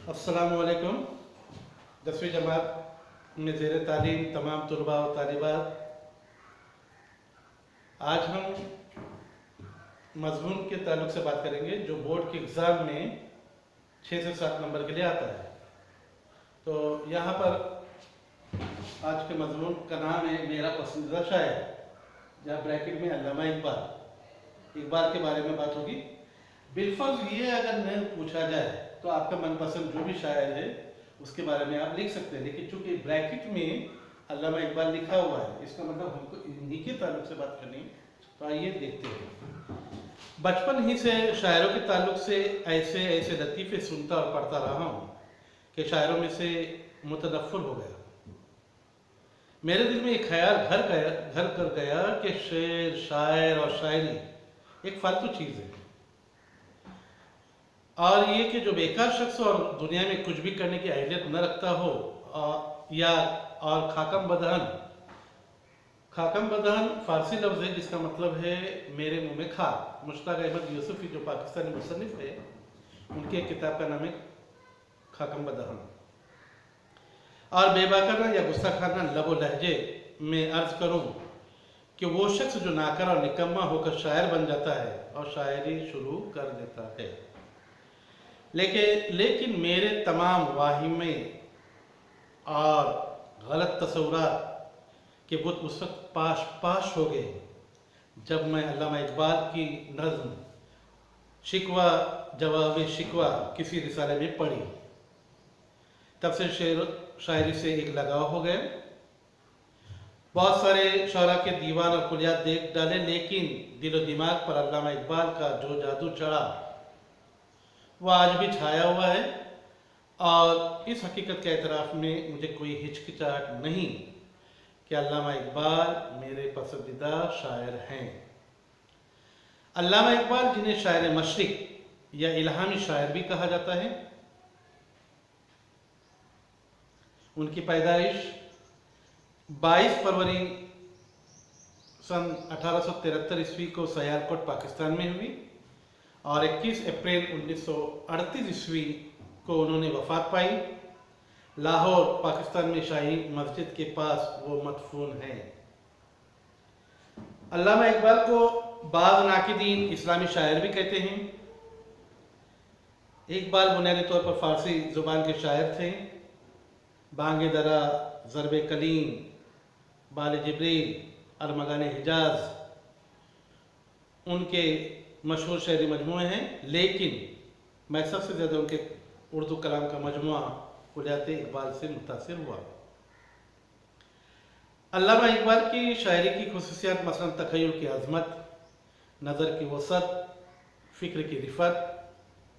अस्सलामुअलैकुम। 10वीं जमात में ज़ेर तालीम तमाम तलबा और तालिबात, आज हम मजमून के ताल्लुक़ से बात करेंगे जो बोर्ड के एग्ज़ाम में 6 से 7 नंबर के लिए आता है। तो यहाँ पर आज के मजमून का नाम है मेरा पसंदीदा शायर, जहाँ ब्रैकेट में अल्लामा इकबाल के बारे में बात होगी। बिलफर्ज ये अगर नहीं पूछा जाए तो आपका मनपसंद जो भी शायर है उसके बारे में आप लिख सकते हैं, लेकिन चूंकि ब्रैकेट में अल्लामा इकबाल लिखा हुआ है, इसका मतलब हमको इन्हीं के ताल्लुक से बात करनी है। तो आइए देखते हैं। बचपन ही से शायरों के ताल्लुक से ऐसे ऐसे लतीफ़े सुनता और पढ़ता रहा हूँ कि शायरों में से मुतनफ़्फ़िर हो गया। मेरे दिल में एक ख्याल घर कर गया कि शेर, शायर और शायरी एक फालतू चीज़ है, और ये कि जो बेकार शख्स और दुनिया में कुछ भी करने की अहलियत न रखता हो और खाकम बदहन फारसी लफ्ज़ है जिसका मतलब है मेरे मुंह में खाक। मुश्ताक अहमद यूसुफ़ी जो पाकिस्तानी मुसन्निफ़ है, उनके एक किताब का नाम है खाकम बदहन। और बेबाकाना या गुस्सा खाना लबो लहजे में अर्ज़ करूँ कि वो शख्स जो नाकर और निकम्मा होकर शायर बन जाता है और शायरी शुरू कर देता है, लेकिन मेरे तमाम वाहिमे और गलत तस्वुरात के बुत उस वक्त पाश हो गए जब मैं अल्लामा इकबाल की नज़्म शिकवा जवाब शिकवा किसी रिसाले में पढ़ी। तब से शेर शायरी से एक लगाव हो गया। बहुत सारे शौरा के दीवान और कुलियात देख डाले, लेकिन दिलो दिमाग पर अल्लामा इकबाल का जो जादू चढ़ा वह आज भी छाया हुआ है, और इस हकीकत के एतराफ़ में मुझे कोई हिचकिचाहट नहीं कि अल्लामा इकबाल मेरे पसंदीदा शायर हैं। अल्लामा इकबाल, जिन्हें शायर मशरिक़ या इल्हामी शायर भी कहा जाता है, उनकी पैदाइश 22 फरवरी सन 1873 ईस्वी को सयारकोट पाकिस्तान में हुई, और 21 अप्रैल 1938 ईस्वी को उन्होंने वफ़ात पाई। लाहौर पाकिस्तान में शाही मस्जिद के पास वो मदफून हैं। अल्लामा इकबाल को बाज़ नाकिदीन इस्लामी शायर भी कहते हैं। इकबाल बुनियादी तौर पर फ़ारसी ज़ुबान के शायर थे। बांगे दरा, ज़रबे कलीम, बाल जिब्रील, अरमगान हिजाज उनके मशहूर शायरी मजमूए हैं, लेकिन मैं सबसे ज़्यादा उनके उर्दू कलाम का मजमुआ कुलियात इकबाल से मुतासिर हुआ। अल्लामा इकबाल की शायरी की खुसूसियात मसलन तख़य्युल की अज़मत, नज़र की वसअत, फ़िक्र की रिफ़त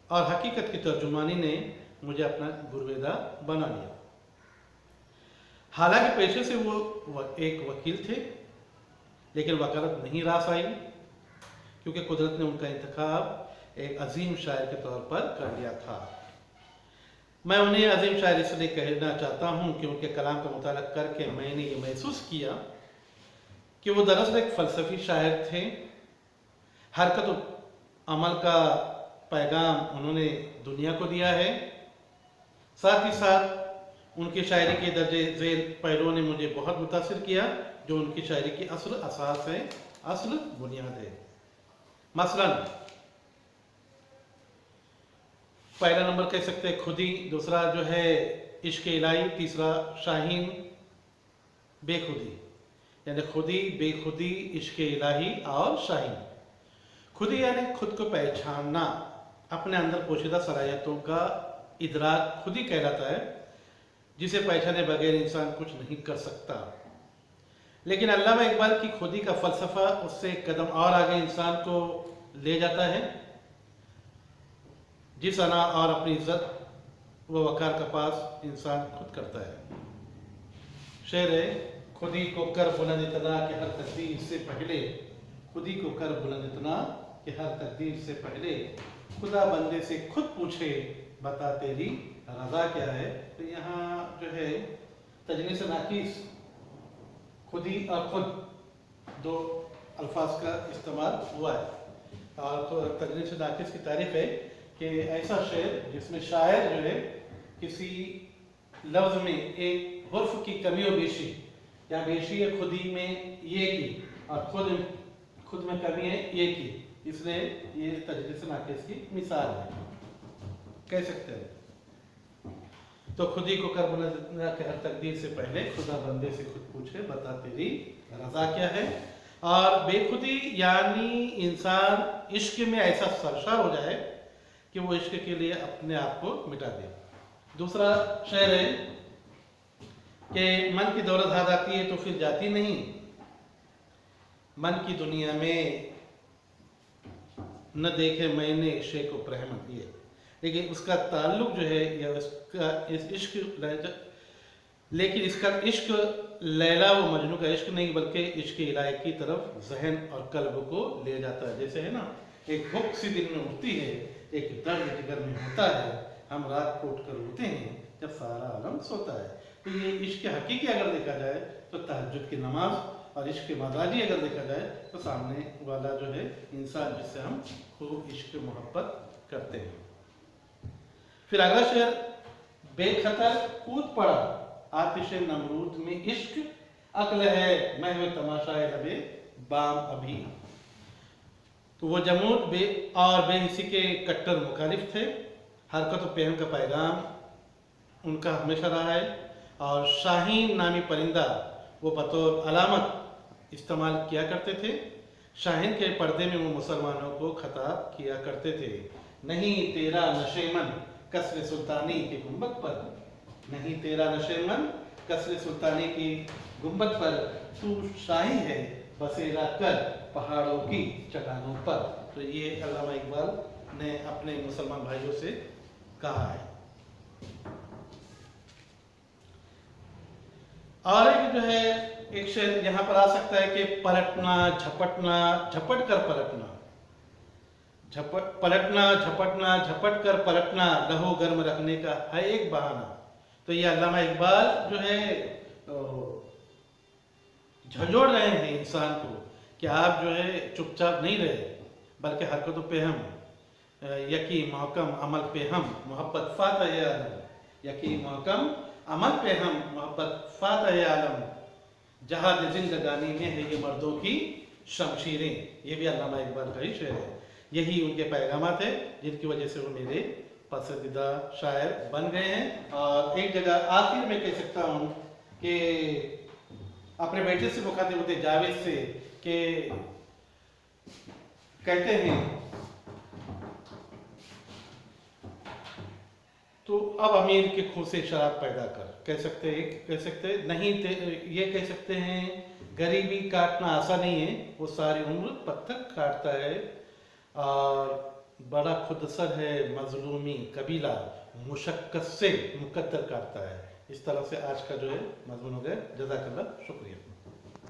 और हकीकत की तर्जुमानी ने मुझे अपना गुरवेदा बना लिया। हालांकि पेशे से वो एक वकील थे, लेकिन वकालत नहीं रास आई, क्योंकि कुदरत ने उनका इंतखाब एक अजीम शायर के तौर पर कर लिया था। मैं उन्हें अजीम शायर इसलिए कहना चाहता हूँ कि उनके कलाम का मुताला करके मैंने ये महसूस किया कि वो दरअसल एक फ़लसफ़ी शायर थे। हरकत अमल का पैगाम उन्होंने दुनिया को दिया है। साथ ही साथ उनकी शायरी के दर्जे झेल पहलुओं ने मुझे बहुत मुतासिर किया, जो उनकी शायरी की असल असास है, असल बुनियाद है। मसलन पहला नंबर कह सकते हैं खुदी, दूसरा जो है इश्क इलाही, तीसरा शाहीन बेखुदी, यानी खुदी, बेखुदी, इश्क इलाही और शाहीन। खुदी यानी खुद को पहचानना, अपने अंदर पोशीदा सलाहियतों का इदराक खुदी कहलाता है, जिसे पहचाने बगैर इंसान कुछ नहीं कर सकता। लेकिन अल्लामा इकबाल की खुदी का फ़लसफ़ा उससे एक कदम और आगे इंसान को ले जाता है, जिस अना और अपनी इज्जत व वक़ार का पास इंसान खुद करता है। शेर है, खुदी को कर बुलंद इतना कि हर तकदीर से पहले, खुदी को कर बुलंद इतना कि हर तकदीर से पहले, खुदा बंदे से खुद पूछे बता तेरी रज़ा क्या है। तो यहाँ जो है तजनीस नाकिस, खुदी और खुद दो अल्फाज का इस्तेमाल हुआ है, और तजनीस नाकिस की तारीफ़ है कि ऐसा शेर जिसमें शायर जो है किसी लफ्ज़ में एक हुर्फ की कमी और बेशी, या बेशी है खुद ही में ये की और खुद में कमी है ये की, इसलिए ये तजलीस नाक़िस की मिसाल है, कह सकते हैं। तो खुद ही को करबला के हर तकदीर से पहले खुदा बंदे से खुद पूछे, बता तेरी रज़ा क्या है। और बेखुदी यानी इंसान इश्क में ऐसा सरशार हो जाए कि वो इश्क के लिए अपने आप को मिटा दे। दूसरा शेर है कि मन की दौलत हाथ आती है तो फिर जाती नहीं, मन की दुनिया में न देखे मैंने शेख को रहमत दिए। लेकिन उसका ताल्लुक जो है या उसका इस इश्क, लेकिन इसका इश्क लैला व मजनू का इश्क नहीं बल्कि इश्क इलाही की तरफ जहन और कल्ब को ले जाता है। जैसे है ना, एक भूख सी दिल में उठती है, एक दर्द जिगर में होता है, हम रात को उठ कर रोते हैं जब सारा आलम सोता है। तो ये इश्क हकीकी अगर देखा जाए तो तहज्जुद की नमाज, और इश्क मजाजी अगर देखा जाए तो सामने वाला जो है इंसान जिससे हम खूब इश्क मोहब्बत करते हैं। फिर अगला शेर, बेखतर कूद पड़ा आतिश नमरूद में इश्क, अक्ल है महवे तमाशाए लबे बाम अभी। तो वो जमूद और बेहिसी के कट्टर मुखालिफ थे। हरकत और पहन का पैगाम उनका हमेशा रहा है, और शाहीन नामी परिंदा वो बतौर अलामत इस्तेमाल किया करते थे। शाहीन के पर्दे में वो मुसलमानों को खिताब किया करते थे, नहीं तेरा नशेमन कसर सुल्तानी के गुंबद पर, नहीं तेरा नशेमन कसर सुल्तानी की गुंबद पर, तू शाही है बसेरा कर पहाड़ों की चट्टानों पर। तो ये अल्लामा इकबाल ने अपने मुसलमान भाइयों से कहा है। और एक जो है एक शेर यहाँ पर आ सकता है कि पलटना झपटना झपट कर पलटना, पलटना झपटना झपट कर पलटना, लहू गर्म रखने का है एक बहाना। तो ये अल्लामा इकबाल जो है झंझोड़ रहे हैं इंसान को कि आप जो है चुपचाप नहीं रहे बल्कि हरकतों पे हम, यकी महकम अमल पे हम मोहब्बत फातह आलम, यकी महकम अमल पे हम मोहब्बत फातह आलम, जहाद जिंदगानी में है ये मर्दों की शमशीरें। ये भी अल्लामा इकबाल का ही शेर है। यही उनके पैगामात है जिनकी वजह से वो मेरे पसंदीदा शायर बन गए हैं। और एक जगह आखिर में कह सकता हूँ कि अपने बेटे से मुखातिब होते जावेद से कि कहते हैं तो अब अमीर के खून से शराब पैदा कर, कह सकते नहीं ये कह सकते हैं गरीबी काटना आसान नहीं है, वो सारी उम्र पत्थर काटता है, और बड़ा खुदसर है मजलूमी कबीला मुशक्कत से मुकद्दर काटता है। इस तरह से आज का जो है मजमून हो गया। जज़ाकल्लाह, शुक्रिया।